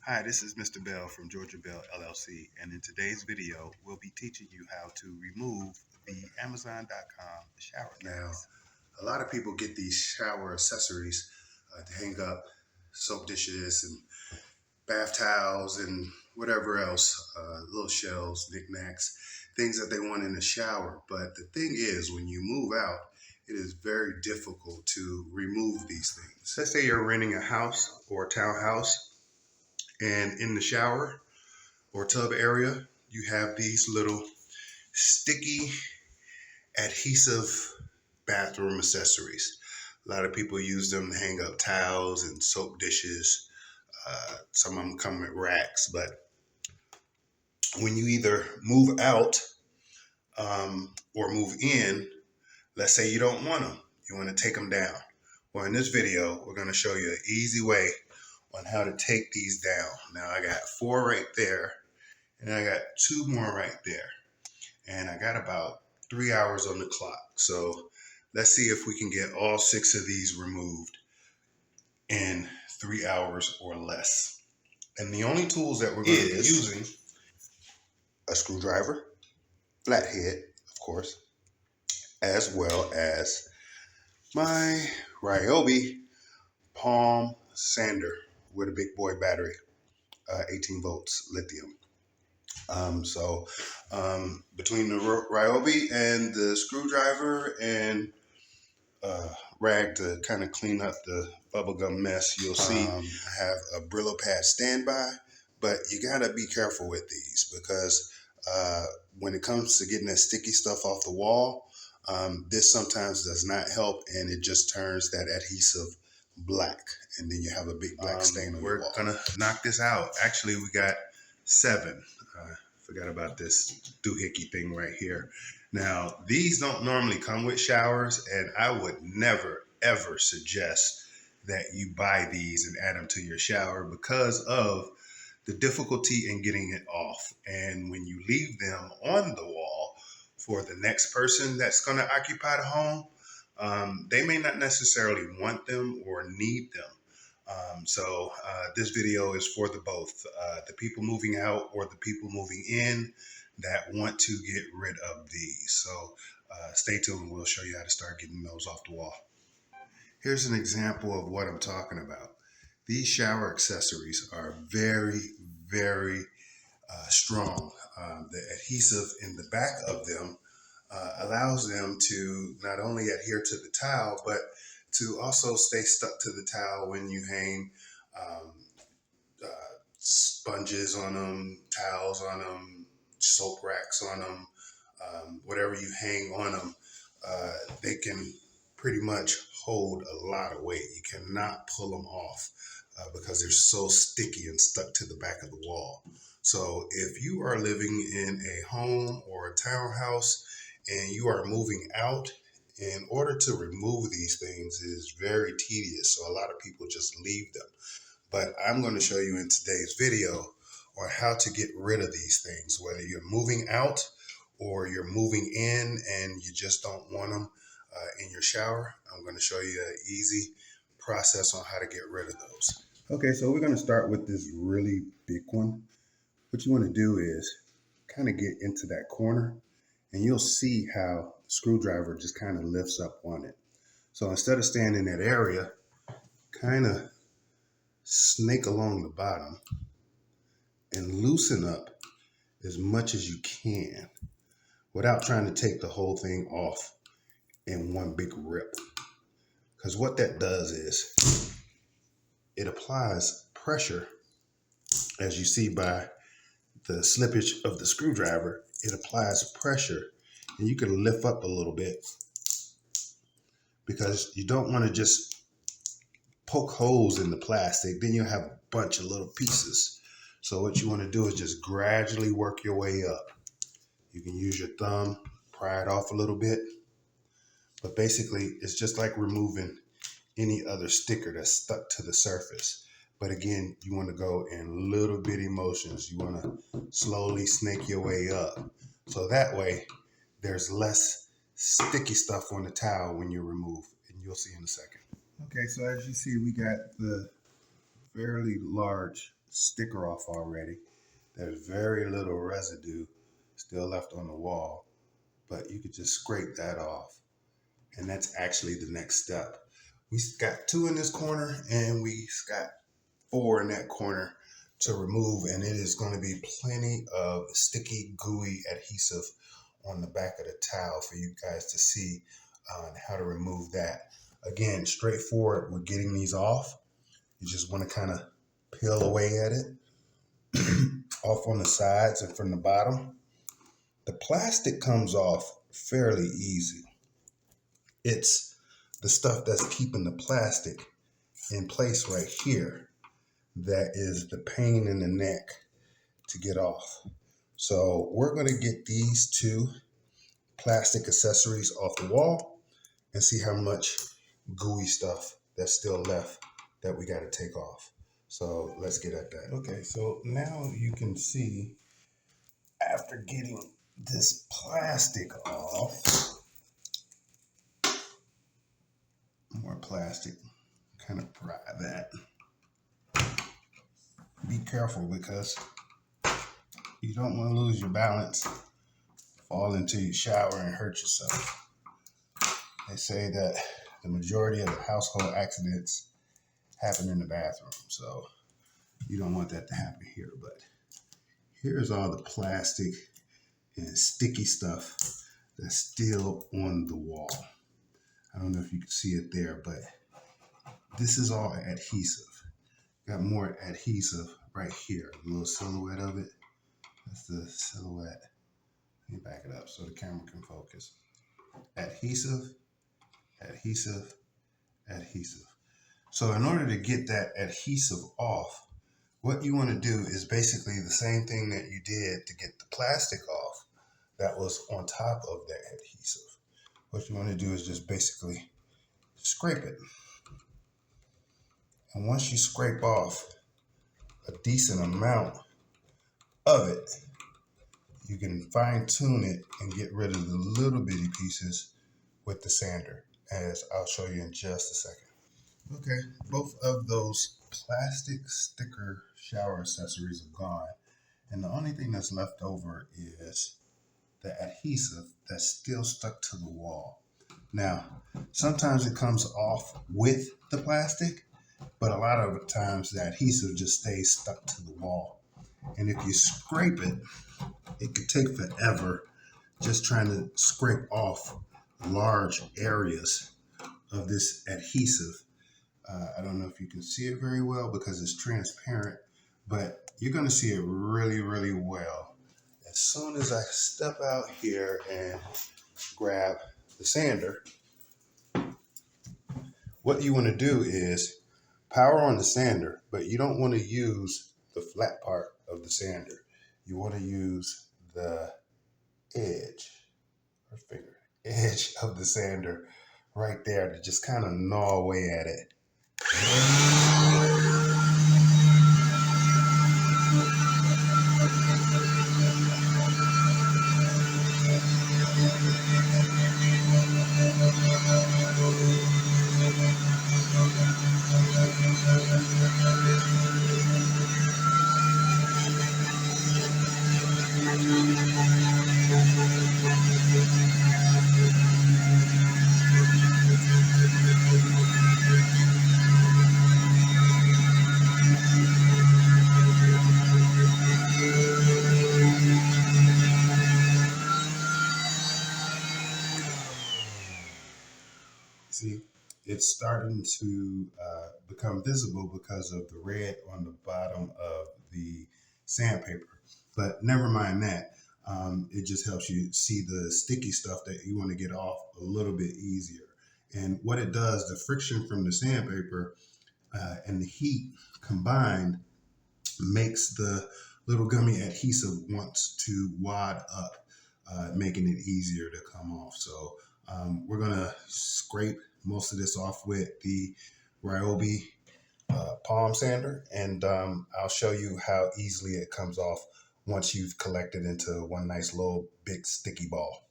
Hi, this is Mr. Bell from Georgia Bell LLC, and in today's video, we'll be teaching you how to remove the Amazon.com shower Now, caddies. a lot of people get these shower accessories to hang up soap dishes and bath towels and whatever else, little shelves, knickknacks, things that they want in the shower. But the thing is, when you move out, it is very difficult to remove these things. Let's say you're renting a house or a townhouse, and in the shower or tub area, you have these little sticky adhesive bathroom accessories. A lot of people use them to hang up towels and soap dishes. Some of them come with racks, but when you either move out or move in, let's say you don't want them, you want to take them down. Well, in this video, we're going to show you an easy way on how to take these down. Now, I got 4 right there, and I got 2 more right there. And I got about 3 hours on the clock. So let's see if we can get all 6 of these removed in 3 hours or less. And the only tools that we're going to be using: a screwdriver, flathead, of course, as well as my Ryobi palm sander with a big boy battery, 18 volts lithium. Between the Ryobi and the screwdriver and rag to kind of clean up the bubblegum mess, you'll see I have a Brillo pad standby, but you gotta be careful with these because when it comes to getting that sticky stuff off the wall, this sometimes does not help, and it just turns that adhesive black, and then you have a big black stain on your wall. We're gonna knock this out. Actually, we got 7. Forgot about this doohickey thing right here. Now, these don't normally come with showers, and I would never, ever suggest that you buy these and add them to your shower because of the difficulty in getting it off. And when you leave them on the wall for the next person that's going to occupy the home, they may not necessarily want them or need them. This video is for the people moving out or the people moving in that want to get rid of these. So stay tuned. We'll show you how to start getting those off the wall. Here's an example of what I'm talking about. These shower accessories are very, very strong. The adhesive in the back of them allows them to not only adhere to the towel, but to also stay stuck to the towel when you hang sponges on them, towels on them, soap racks on them, whatever you hang on them. They can pretty much hold a lot of weight. You cannot pull them off because they're so sticky and stuck to the back of the wall. So if you are living in a home or a townhouse and you are moving out, in order to remove these things is very tedious. So a lot of people just leave them. But I'm going to show you in today's video on how to get rid of these things, whether you're moving out or you're moving in and you just don't want them in your shower. I'm going to show you an easy process on how to get rid of those. Okay, so we're going to start with this really big one. What you want to do is kind of get into that corner, and you'll see how the screwdriver just kind of lifts up on it. So instead of staying in that area, kind of snake along the bottom and loosen up as much as you can without trying to take the whole thing off in one big rip. Because what that does is it applies pressure, as you see by the slippage of the screwdriver. It applies pressure, and you can lift up a little bit because you don't want to just poke holes in the plastic. Then you'll have a bunch of little pieces. So what you want to do is just gradually work your way up. You can use your thumb, pry it off a little bit. But basically, it's just like removing any other sticker that's stuck to the surface. But again, you want to go in little bitty motions. You want to slowly snake your way up. So that way, there's less sticky stuff on the towel when you remove. And you'll see in a second. Okay, so as you see, we got the fairly large sticker off already. There's very little residue still left on the wall, but you could just scrape that off. And that's actually the next step. We got 2 in this corner and we got 4 in that corner to remove, and it is going to be plenty of sticky, gooey adhesive on the back of the towel for you guys to see how to remove that. Again, straightforward with getting these off. You just want to kind of peel away at it off on the sides and from the bottom. The plastic comes off fairly easy. It's the stuff that's keeping the plastic in place right here that is the pain in the neck to get off. So we're going to get these 2 plastic accessories off the wall and see how much gooey stuff that's still left that we got to take off. So let's get at that. Okay, so now you can see after getting this plastic off, more plastic, kind of pry that. Be careful because you don't want to lose your balance, fall into your shower and hurt yourself. They say that the majority of the household accidents happen in the bathroom, so you don't want that to happen here. But here's all the plastic and sticky stuff that's still on the wall. I don't know if you can see it there, but this is all adhesive. Got more adhesive right here. A little silhouette of it. That's the silhouette. Let me back it up so the camera can focus. Adhesive, adhesive, adhesive. So in order to get that adhesive off, what you want to do is basically the same thing that you did to get the plastic off that was on top of that adhesive. What you want to do is just basically scrape it. And once you scrape off a decent amount of it, you can fine tune it and get rid of the little bitty pieces with the sander, as I'll show you in just a second. Okay, both of those plastic sticker shower accessories are gone. And the only thing that's left over is the adhesive that's still stuck to the wall. Now, sometimes it comes off with the plastic, but a lot of the times the adhesive just stays stuck to the wall. And if you scrape it, it could take forever just trying to scrape off large areas of this adhesive. I don't know if you can see it very well because it's transparent, but you're going to see it really, really well. As soon as I step out here and grab the sander, what you want to do is power on the sander, but you don't want to use the flat part of the sander. You want to use the edge of the sander right there to just kind of gnaw away at it. See, it's starting to become visible because of the red on the bottom of the sandpaper. But never mind that. It just helps you see the sticky stuff that you want to get off a little bit easier. And what it does, the friction from the sandpaper and the heat combined makes the little gummy adhesive wants to wad up, making it easier to come off. So we're going to scrape most of this off with the Ryobi palm sander, and I'll show you how easily it comes off once you've collected into one nice little big sticky ball.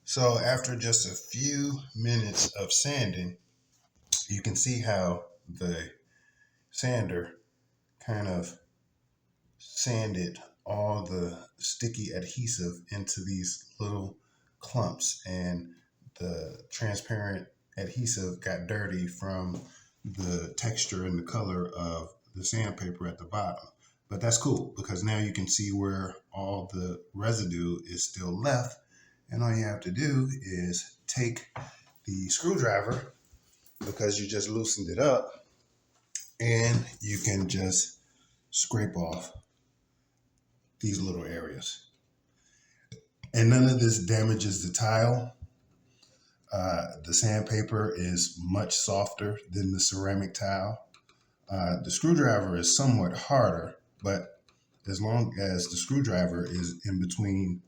So after just a few minutes of sanding, you can see how the sander kind of sanded all the sticky adhesive into these little clumps, and the transparent adhesive got dirty from the texture and the color of the sandpaper at the bottom. But that's cool because now you can see where all the residue is still left. And all you have to do is take the screwdriver, because you just loosened it up, and you can just scrape off these little areas. And none of this damages the tile. The sandpaper is much softer than the ceramic tile. The screwdriver is somewhat harder, but as long as the screwdriver is in between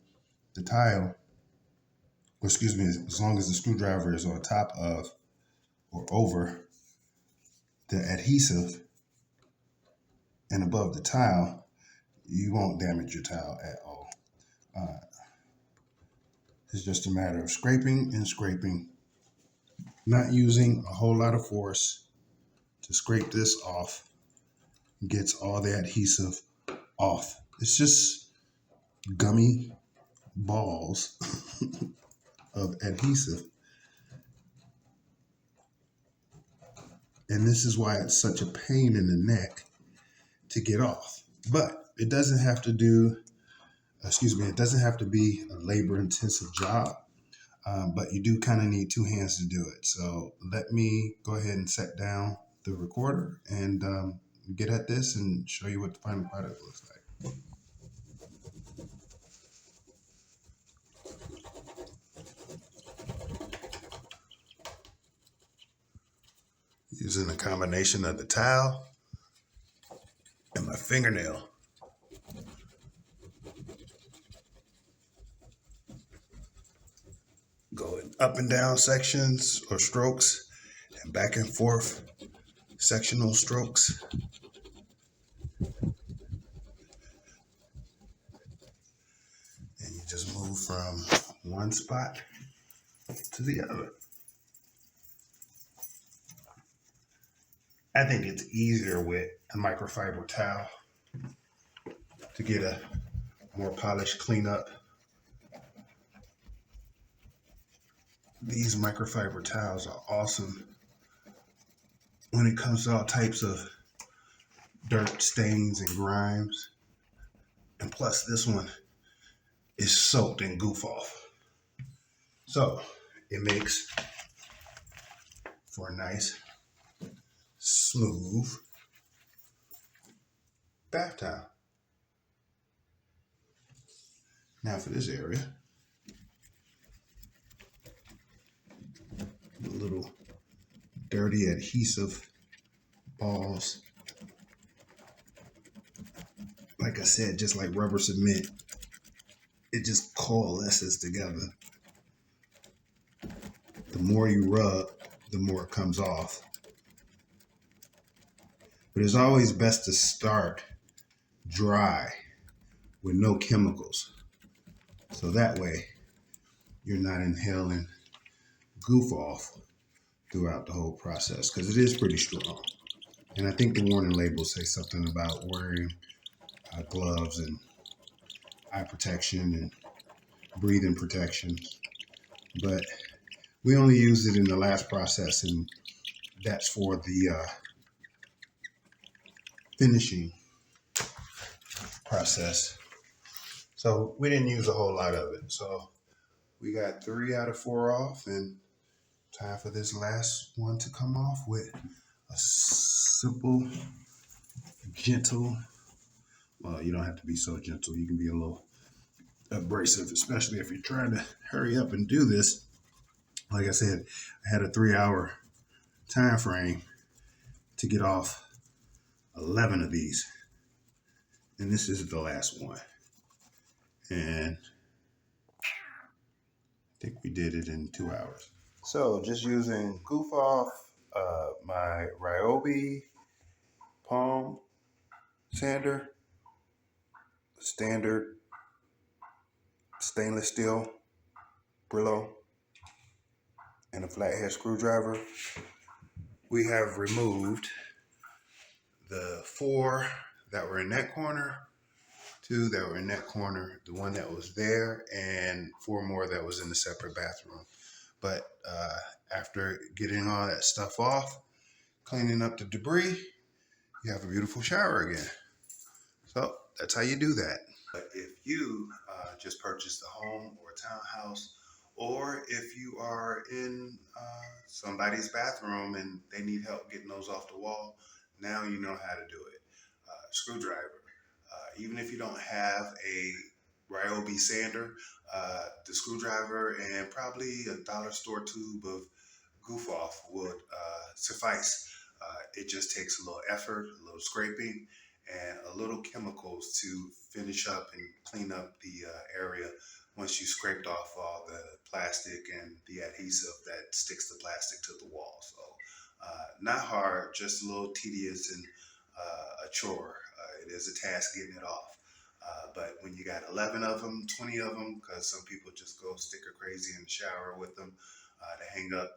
the tile, or excuse me, as long as the screwdriver is on top of or over the adhesive and above the tile, you won't damage your tile at all. It's just a matter of scraping and scraping, not using a whole lot of force to scrape this off. Gets all the adhesive off. It's just gummy balls of adhesive. And this is why it's such a pain in the neck to get off. But it doesn't have to it doesn't have to be a labor-intensive job. But you do kind of need two hands to do it. So let me go ahead and set down the recorder and get at this and show you what the final product looks like. Using a combination of the towel and my fingernail. Going up and down sections or strokes and back and forth sectional strokes. And you just move from one spot to the other. I think it's easier with a microfiber towel to get a more polished cleanup. These microfiber towels are awesome when it comes to all types of dirt, stains, and grimes. And plus this one is soaked in goof off. So it makes for a nice, smooth bath towel. Now for this area, the little dirty adhesive balls. Like I said, just like rubber cement, it just coalesces together. The more you rub, the more it comes off. But it's always best to start dry with no chemicals. So that way you're not inhaling goof off throughout the whole process, because it is pretty strong. And I think the warning labels say something about wearing gloves and eye protection and breathing protection. But we only used it in the last process, and that's for the finishing process. So we didn't use a whole lot of it. So we got 3 out of 4 off, and time for this last one to come off with a simple, gentle, well, you don't have to be so gentle. You can be a little abrasive, especially if you're trying to hurry up and do this. Like I said, I had a 3-hour time frame to get off 11 of these. And this is the last one. And I think we did it in 2 hours. So just using goof off, my Ryobi palm sander, standard stainless steel Brillo, and a flathead screwdriver, we have removed the 4 that were in that corner 2 that were in that corner, the one that was there, and 4 more that was in the separate bathroom. But after getting all that stuff off, cleaning up the debris, you have a beautiful shower again. So that's how you do that. But if you just purchased a home or a townhouse, or if you are in somebody's bathroom and they need help getting those off the wall, now you know how to do it. Screwdriver. Even if you don't have a Ryobi sander, the screwdriver and probably a dollar store tube of goof off would suffice. It just takes a little effort, a little scraping, and a little chemicals to finish up and clean up the area once you scraped off all the plastic and the adhesive that sticks the plastic to the wall. So not hard, just a little tedious and a chore. It is a task getting it off. But when you got 11 of them, 20 of them, because some people just go sticker crazy in the shower with them to hang up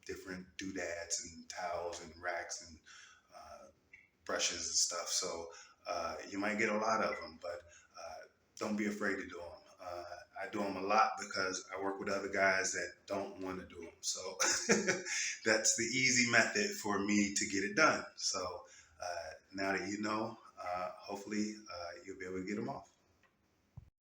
different doodads and towels and racks and brushes and stuff. So you might get a lot of them, but don't be afraid to do them. I do them a lot because I work with other guys that don't want to do them. So that's the easy method for me to get it done. So now that you know, hopefully you'll be able to get them off.